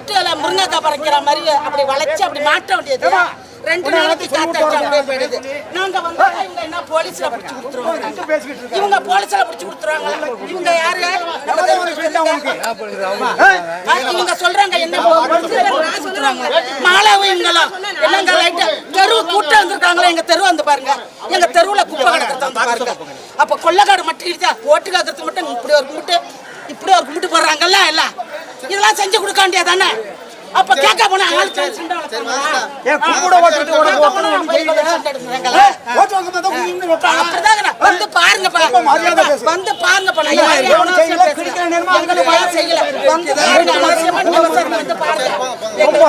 லைட்டுல முருங்கைக்காய் பறிக்கிற மாதிரி அப்படி வளைச்சு அப்படி மாட்ட வேண்டியது. 2 நாளைக்கு காத்தாச்சு அப்படியே போயிடுது. நாங்க வந்து இவங்க என்ன போலீஸ்ல பிடிச்சு கொடுத்துருவாங்க. இவங்க போலீஸ்ல பிடிச்சு கொடுத்துருவாங்க. இவங்க யாரு? இவங்க சொல்றாங்க என்ன சொல்றாங்க மாலாவும் இவங்களும் என்னங்க லைட் தெருவு கூட்டம் வந்திருக்காங்களா? எங்க தெருவு வந்து பாருங்க. எங்க தெருவுல குப்பை கிடக்கிறது வந்து பாருங்க. அப்ப கொள்ளைக்காடு மட்டும் இருக்கா ஓட்டு காக்கிறதுக்கு மட்டும் இப்படி ஒரு கும்பிட்டு போடுறாங்கல்ல எல்லாம் இதெல்லாம் செஞ்சு கொடுக்க வேண்டியதானே? அப்ப கேட்க போனா வந்து பாருங்க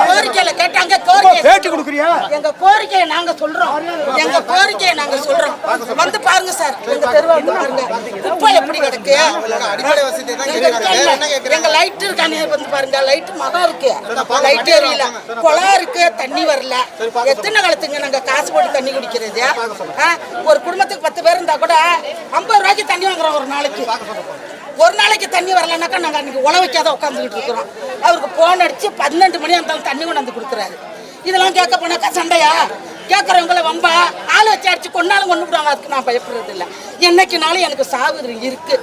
கோரிக்கையில கேட்டாங்க. எங்க கோரிக்கையை நாங்க சொல்றோம். வந்து பாருங்க சார். எங்க தெருவை வந்து பாருங்க. குப்பை எப்படி கிடக்கு? எங்க லைட் இருக்கானே வந்து பாருங்க. லைட் மரம் இருக்கு, லைட் எரியல, குளம் இருக்கு, தண்ணி வரல. எத்தனை காலத்துங்க நாங்க காசு போட்டு தண்ணி குடிக்கிறது? ஒரு குடும்பத்துக்கு 10 பேர் இருந்தா கூட 50 ரூபாய்க்கு தண்ணி வாங்குறோம் ஒரு நாளைக்கு தண்ணி வரலன்னாக்கா நாங்க அன்னைக்கு உழவைக்காத உட்காந்துக்கிட்டு இருக்கிறோம். அவருக்கு போன் அடிச்சு 12 மணி இருந்தாலும் தண்ணி கொண்டு வந்து கொடுக்குறாரு. இதெல்லாம் கேட்க போனாக்கா சண்டையா? கேட்கறவங்கள வம்பா ஆள் வச்சு அடிச்சு கொண்டாலும் கொண்டு விடுவாங்க. அதுக்கு நான் பயப்படுறது இல்லை. என்னைக்குனாலும் எனக்கு சாவு இருக்கு.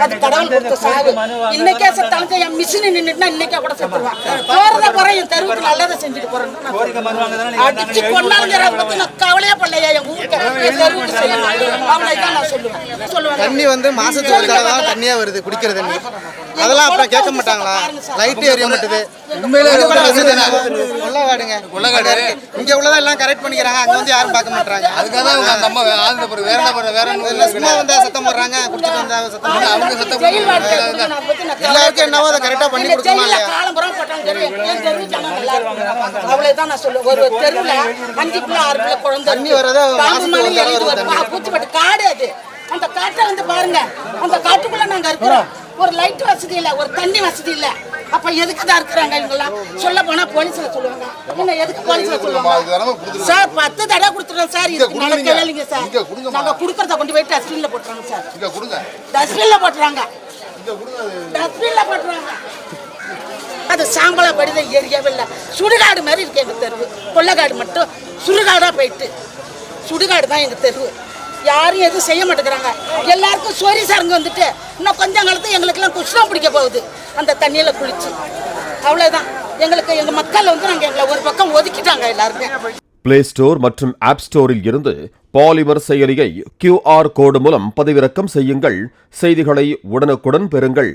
அது கடவுள் கொடுத்த சாவு. இன்னைக்கே செத்தாலும் என் மிஷின் நின்றுட்டுனா இன்னைக்கே கூட செத்துருவான். போறத போற என் தெருவுக்கு நல்லதை செஞ்சுட்டு போறேன். அடிச்சு கொண்டாலுங்கிறத பத்தி நான் கவலையே பண்ணலையா? என் ஊருக்கு என் தெருவுக்கு செய்யணும். அவ்வளவுதான் நான் சொல்லுவேன். தண்ணி வந்து மாசத்துக்கு ஒரு தடவை தான் தண்ணியா வருது குடிக்கிற தண்ணி. அதெல்லாம் அப்புறம் கேட்க மாட்டாங்களா? லைட் எரிய மாட்டுது. கொள்ளக்காடு இங்க உள்ளதா எல்லாம் கரெக்ட் பண்ணிக்கிறாங்க. அங்க வந்து யாரும் பார்க்க மாட்டாங்க. அதுக்காக சும்மா வந்தா சத்தம் போடுறாங்க. குடிச்சிட்டு வந்தா சத்தம் எல்லாருக்கும் என்னவோ அதை கரெக்டா பண்ணி கொடுக்கணும். அவ்வளவுதான் நான் சொல்லுவேன். ஒரு தெருவுல 5 பிள்ளை 6 பிள்ளை குழந்தை தண்ணி வரதா பூச்சிப்பட்டு காடு. அது அந்த காட்டை வந்து பாருங்க. அந்த காட்டுக்குள்ள நாங்க இருக்கிறோம். ஒரு லைட் வசதி இல்ல, ஒரு தண்ணி வசதி இல்ல. அப்ப எதுக்கு தான் இருக்கிறாங்க இவங்கெல்லாம்? சொல்ல போனா போலீஸ்ல சொல்லுவாங்க. என்ன எதுக்கு போலீஸ்ல சொல்லுவாங்க? சார் 10 தடவை கொடுத்துறோம் சார். இதுக்கு நடக்கவே இல்லைங்க சார். நாங்க குடுக்கறத கொண்டு போய் டஸ்ட்பின்ல போட்டுறாங்க சார். டஸ்ட்பின்ல போட்டுறாங்க. அது சாம்பலா படித எரியவே இல்லை. சுடுகாடு மாதிரி இருக்கு எங்க தெருவு. கொள்ளைக்காடு மட்டும் சுடுகாடா போயிட்டு சுடுகாடு தான் எங்க தெருவு. யாரும் எதுவும் செய்ய மாட்டேங்கிறாங்க. எல்லாருக்கும் சோரி சாருங்க வந்துட்டு இன்னும் கொஞ்சம் காலத்து எங்களுக்கெல்லாம் குஷ்டம் பிடிக்க போகுது அந்த தண்ணியில குளிச்சு. அவ்வளவுதான். எங்க மக்கள் வந்து நாங்க எங்களை ஒரு பக்கம் ஒதுக்கிட்டாங்க எல்லாருமே. பிளே ஸ்டோர் மற்றும் ஆப் ஸ்டோரில் இருந்து பாலிமர் செயலியை QR கோடு மூலம் பதிவிறக்கம் செய்யுங்கள். செய்திகளை உடனுக்குடன் பெறுங்கள்.